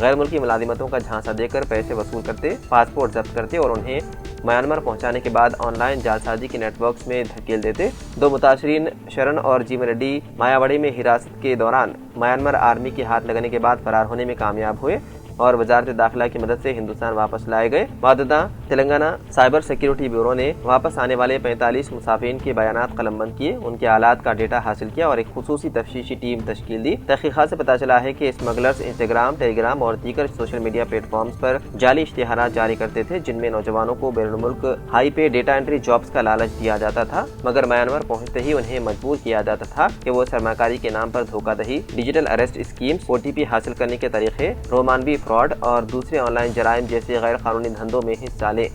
غیر ملکی ملازمتوں کا جھانسا دے کر پیسے وصول کرتے، پاسپورٹ ضبط کرتے اور انہیں میانمار پہنچانے کے بعد آن لائن جعلسازی کے نیٹ ورکس میں دھکیل دیتے۔ 2 متاثرین شرن اور جیون ریڈی مایاوڑی میں حراست کے دوران میانمار آرمی کے ہاتھ لگنے کے بعد فرار ہونے میں کامیاب ہوئے اور وزارت داخلہ کی مدد سے ہندوستان واپس لائے گئے۔ متعدد تلنگانہ سائبر سیکیورٹی بیورو نے واپس آنے والے 45 مسافرین کے بیانات قلم بند کیے، ان کے آلات کا ڈیٹا حاصل کیا اور ایک خصوصی تفتیشی ٹیم تشکیل دی۔ تحقیقات سے پتہ چلا ہے کہ اسمگلرز انسٹاگرام، ٹیلی گرام اور دیگر سوشل میڈیا پلیٹ فارمز پر جعلی اشتہارات جاری کرتے تھے جن میں نوجوانوں کو بیرون ملک ہائی پے ڈیٹا انٹری جابز کا لالچ دیا جاتا تھا، مگر میانمار پہنچتے ہی انہیں مجبور کیا جاتا تھا کہ وہ سرمایہ کاری کے نام پر دھوکہ دہی، ڈیجیٹل اریسٹ اسکیمز، OTP حاصل کرنے کے طریقے، رومانوی فراڈ اور دوسرے آن لائن جرائم جیسے غیر قانونی دھندوں میں حصہ لیں۔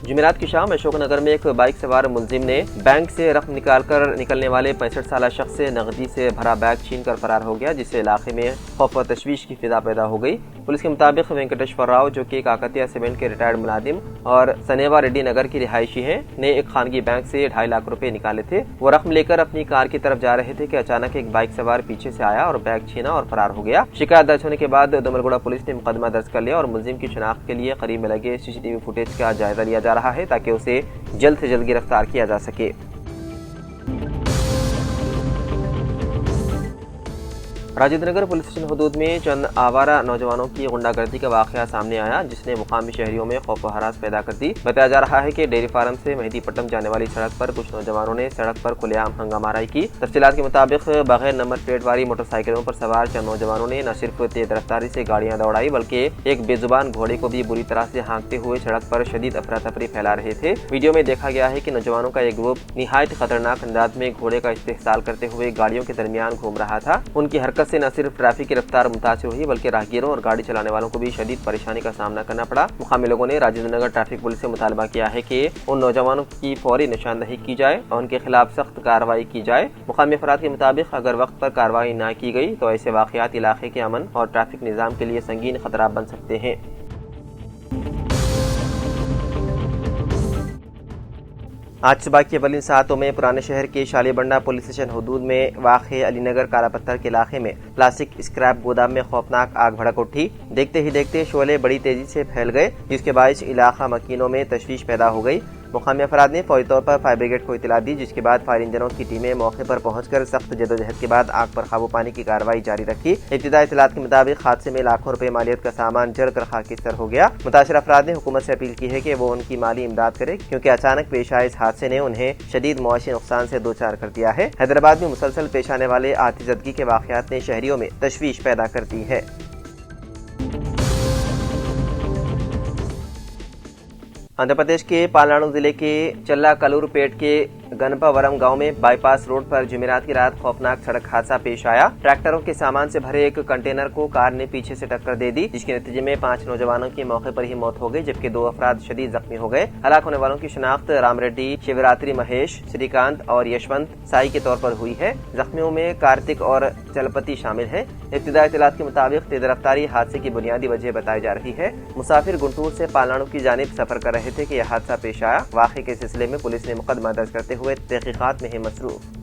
جمعرات کی شام اشوک نگر میں ایک بائک سوار ملزم نے بینک سے رقم نکال کر نکلنے والے 65 سالہ شخص سے نقدی سے بھرا بیگ چھین کر فرار ہو گیا، جس سے علاقے میں خوف و تشویش کی فضا پیدا ہو گئی۔ پولیس کے مطابق وینکٹیشور راؤ، جو کہ کاکتیہ سیمنٹ کے ریٹائرڈ ملازم اور سنیوا ریڈی نگر کی رہائشی ہیں، نے ایک خانگی بینک سے 2.5 لاکھ روپے نکالے تھے۔ وہ رقم لے کر اپنی کار کی طرف جا رہے تھے کہ اچانک ایک بائک سوار پیچھے سے آیا اور بیگ چھینا اور فرار ہو گیا۔ شکایت درج ہونے کے بعد دوملگوڑا پولیس نے مقدمہ درج کر لیا اور ملزم کی شناخت کے لیے قریب میں لگے CCTV فوٹیج کا جائزہ لیا جا رہا ہے تاکہ اسے جلد سے جلد گرفتار کیا جا سکے۔ راجندر نگر پولیس اسٹیشن حدود میں چند آوارہ نوجوانوں کی غنڈہ گردی کا واقعہ سامنے آیا جس نے مقامی شہریوں میں خوف و ہراس پیدا کر دی۔ بتایا جا رہا ہے کہ ڈیری فارم سے مہدی پٹم جانے والی سڑک پر کچھ نوجوانوں نے سڑک پر کھلے عام ہنگامہ آرائی کی۔ تفصیلات کے مطابق بغیر نمبر پلیٹ والی موٹر سائیکلوں پر سوار چند نوجوانوں نے نہ صرف تیز رفتاری سے گاڑیاں دوڑائی بلکہ ایک بے زبان گھوڑے کو بھی بری طرح سے ہانکتے ہوئے سڑک پر شدید افراتفری پھیلا رہے تھے۔ ویڈیو میں دیکھا گیا ہے کہ نوجوانوں کا ایک گروپ نہایت خطرناک انداز میں گھوڑے کا استحصال کرتے ہوئے گاڑیوں کے درمیان گھوم رہا تھا۔ ان کی حرکت سے نہ صرف ٹریفک کی رفتار متاثر ہوئی بلکہ راہگیروں اور گاڑی چلانے والوں کو بھی شدید پریشانی کا سامنا کرنا پڑا۔ مقامی لوگوں نے راجندر نگر ٹریفک پولیس سے مطالبہ کیا ہے کہ ان نوجوانوں کی فوری نشاندہی کی جائے اور ان کے خلاف سخت کارروائی کی جائے۔ مقامی افراد کے مطابق اگر وقت پر کارروائی نہ کی گئی تو ایسے واقعات علاقے کے امن اور ٹریفک نظام کے لیے سنگین خطرہ بن سکتے ہیں۔ آج صبح کی اولین ساعتوں میں پرانے شہر کے شالی بنڈا پولیس اسٹیشن حدود میں واقع علی نگر کالا پتھر کے علاقے میں پلاسٹک اسکریپ گودام میں خوفناک آگ بھڑک اٹھی۔ دیکھتے ہی دیکھتے شعلے بڑی تیزی سے پھیل گئے جس کے باعث علاقہ مکینوں میں تشویش پیدا ہو گئی۔ مقامی افراد نے فوری طور پر فائر بریگیڈ کو اطلاع دی جس کے بعد فائر انجنوں کی ٹیمیں موقع پر پہنچ کر سخت جدوجہد کے بعد آگ پر قابو پانے کی کارروائی جاری رکھی۔ ابتدائی اطلاعات کے مطابق حادثے میں لاکھوں روپے مالیت کا سامان جل کر خاکستر ہو گیا۔ متاثرہ افراد نے حکومت سے اپیل کی ہے کہ وہ ان کی مالی امداد کرے کیونکہ اچانک پیش آئے اس حادثے نے انہیں شدید معاشی نقصان سے دوچار کر دیا ہے۔ حیدرآباد میں مسلسل پیش آنے والے آتش زدگی کے واقعات نے شہریوں میں تشویش پیدا کر دی ہے۔ آندھرا پردیش کے پالناڈو ضلع کے چلا کلور پیٹ کے گنپاورم گاؤں میں بائی پاس روڈ پر جمعرات کی رات خوفناک سڑک حادثہ پیش آیا۔ ٹریکٹروں کے سامان سے بھرے ایک کنٹینر کو کار نے پیچھے سے ٹکر دے دی جس کے نتیجے میں 5 نوجوانوں کی موقع پر ہی موت ہو گئی جبکہ 2 افراد شدید زخمی ہو گئے۔ ہلاک ہونے والوں کی شناخت رام ریڈی، شیوراتری مہیش، سری کانت اور یشونت سائی کے طور پر ہوئی ہے۔ زخمیوں میں کارتک اور چلپتی شامل ہیں۔ ابتدائی اطلاعات کے مطابق تیز رفتاری حادثے کی بنیادی وجہ بتائی جا رہی ہے۔ مسافر گنٹور سے پالناڈو کی جانب سفر کر رہے تھے کہ یہ حادثہ پیش آیا۔ واقعے کے سلسلے میں پولیس نے مقدمہ درج کرتے ہوئے تحقیقات میں ہے مصروف۔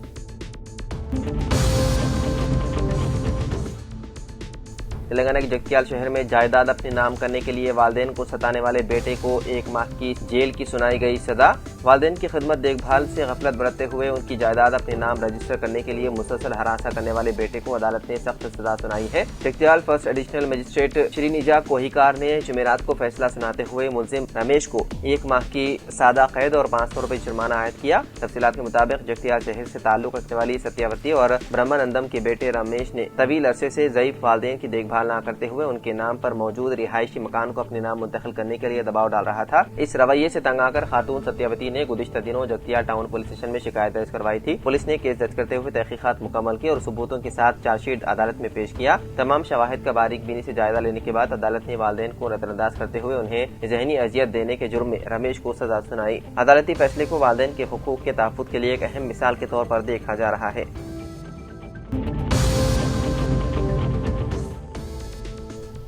تلنگانہ کے جگتیال شہر میں جائیداد اپنے نام کرنے کے لیے والدین کو ستانے والے بیٹے کو 1 ماہ کی جیل کی سنائی گئی سزا۔ والدین کی خدمت دیکھ بھال سے غفلت برتتے ہوئے ان کی جائیداد اپنے نام رجسٹر کرنے کے لیے مسلسل ہراساں کرنے والے بیٹے کو عدالت نے سخت سزا سنائی ہے۔ جگتیال فرسٹ ایڈیشنل مجسٹریٹ شری نجا کوہیکار نے جمعرات کو فیصلہ سناتے ہوئے ملزم رمیش کو 1 ماہ کی سادہ قید اور 500 روپے جرمانہ عائد کیا۔ تفصیلات کے مطابق جگتیال شہر سے تعلق رکھنے والی ستیاوتی اور برہمانندم کے بیٹے رمیش نے طویل عرصے سے ضعیف والدین کی دیکھ بھال نہ کرتے ہوئے ان کے نام پر موجود رہائشی مکان کو اپنے نام منتقل کرنے کے لیے دباؤ ڈال رہا تھا۔ اس رویے سے تنگ آ کر خاتون ستیاوتی نے گزشتہ دنوں جگتیال ٹاؤن پولیس اسٹیشن میں شکایت درج کروائی تھی۔ پولیس نے کیس درج کرتے ہوئے تحقیقات مکمل کی اور ثبوتوں کے ساتھ چارج شیٹ عدالت میں پیش کیا۔ تمام شواہد کا باریک بینی سے جائزہ لینے کے بعد عدالت نے والدین کو نظر انداز کرتے ہوئے انہیں ذہنی اذیت دینے کے جرم میں رمیش کو سزا سنائی۔ عدالتی فیصلے کو والدین کے حقوق کے تحفظ کے لیے ایک اہم مثال کے طور پر دیکھا جا رہا ہے۔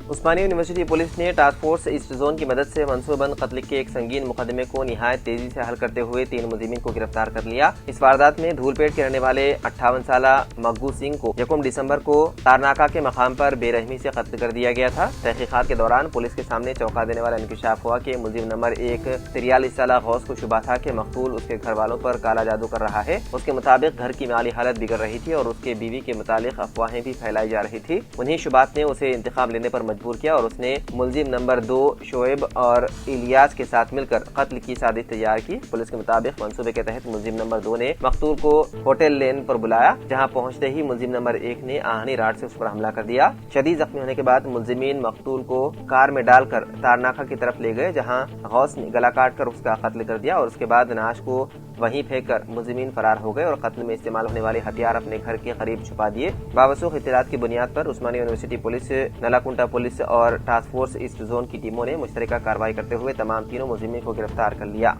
عثمانیہ یونیورسٹی پولیس نے ٹاسک فورس ایسٹ زون کی مدد سے منصوبہ بند قتل کے ایک سنگین مقدمے کو نہایت تیزی سے حل کرتے ہوئے 3 ملزمین کو گرفتار کر لیا۔ اس واردات میں دھول پیٹ کے رہنے والے 58 سالہ مگو سنگھ کو 1 دسمبر کو تارناکہ کے مقام پر بے رحمی سے قتل کر دیا گیا تھا۔ تحقیقات کے دوران پولیس کے سامنے چونکا دینے والا انکشاف ہوا کہ ملزم نمبر 1 43 سالہ غوث کو شبہ تھا کہ مقتول اس کے گھر والوں پر کالا جادو کر رہا ہے۔ اس کے مطابق گھر کی مالی حالت بگڑ رہی تھی اور اس کے بیوی کے متعلق افواہیں بھی پھیلائی جا رہی تھی۔ انہی شبہات نے اسے انتقام لینے پر مجبور کیا اور اس نے ملزم نمبر 2 شعیب اور الیاس کے ساتھ مل کر قتل کی سازش تیار کی۔ پولیس کے مطابق منصوبے کے تحت ملزم نمبر 2 نے مقتول کو ہوٹل لین پر بلایا، جہاں پہنچتے ہی ملزم نمبر 1 نے آہنی راڈ سے اس پر حملہ کر دیا۔ شدید زخمی ہونے کے بعد ملزمین مقتول کو کار میں ڈال کر تارناکہ کی طرف لے گئے، جہاں غوث نے گلا کاٹ کر اس کا قتل کر دیا اور اس کے بعد نعش کو وہیں پھینک کر ملزمین فرار ہو گئے اور قتل میں استعمال ہونے والے ہتھیار اپنے گھر کے قریب چھپا دیے۔ باوثوق اطلاعات کی بنیاد پر عثمانیہ یونیورسٹی پولیس، نلاکنٹا پولیس اور ٹاسک فورس ایسٹ زون کی ٹیموں نے مشترکہ کارروائی کرتے ہوئے تمام تینوں ملزمین کو گرفتار کر لیا۔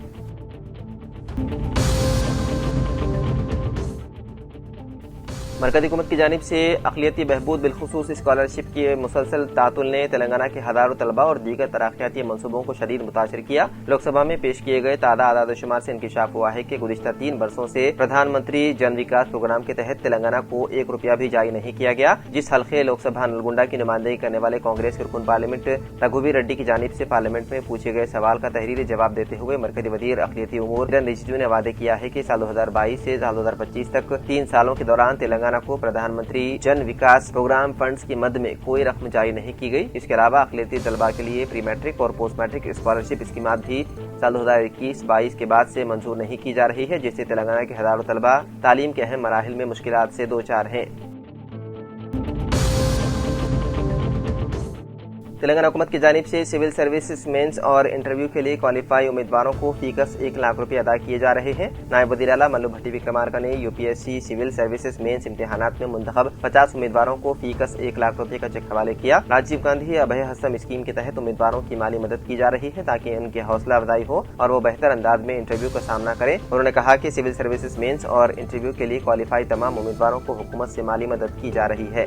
مرکزی حکومت کی جانب سے اقلیتی بہبود بالخصوص اسکالرشپ کے مسلسل تعطل نے تلنگانہ کے ہزاروں طلباء اور دیگر ترقیاتی منصوبوں کو شدید متاثر کیا۔ لوک سبھا میں پیش کیے گئے تازہ اعداد و شمار سے انکشاف ہوا ہے کہ گزشتہ 3 برسوں سے پردھان منتری جن وکاس پروگرام کے تحت تلنگانہ کو 1 روپیہ بھی جاری نہیں کیا گیا۔ جس حلقے لوک سبھا نلگنڈا کی نمائندگی کرنے والے کانگریس کے رکن پارلیمنٹ رگھویر ریڈی کی جانب سے پارلیمنٹ میں پوچھے گئے سوال کا تحریری جواب دیتے ہوئے مرکزی وزیر اقلیتی امور کرن رجیجو نے وعدے کیا ہے کہ سال 2022 سے سال 2025 تک 3 سالوں کے دوران تلنگانہ کو پردھان منتری جن وکاس پروگرام فنڈز کی مد میں کوئی رقم جاری نہیں کی گئی۔ اس کے علاوہ اقلیتی طلباء کے لیے پری میٹرک اور پوسٹ میٹرک اسکالرشپ اسکیمات بھی سال 2021-22 کے بعد سے منظور نہیں کی جا رہی ہے، جس سے تلنگانہ کے ہزاروں طلباء تعلیم کے اہم مراحل میں مشکلات سے دوچار ہیں۔ تلنگانہ حکومت کی جانب سے سول سروسز مینس اور انٹرویو کے لیے کوالیفائی امیدواروں کو فی کس 1 لاکھ روپے ادا کیے جا رہے ہیں۔ نائب وزیر اعلیٰ ملو بھٹی وکرمارکا نے UPSC سول سروسز مینس امتحانات میں منتخب 50 امیدواروں کو فی کس 1 لاکھ روپے کا چیک حوالے کیا۔ راجیو گاندھی ابھے ہستم اسکیم کے تحت امیدواروں کی مالی مدد کی جا رہی ہے تاکہ ان کی حوصلہ افزائی ہو اور وہ بہتر انداز میں انٹرویو کا سامنا کریں۔ انہوں نے کہا کہ سول سروسز مینس اور انٹرویو کے لیے کوالیفائی تمام امیدواروں کو حکومت سے مالی مدد کی جا رہی ہے۔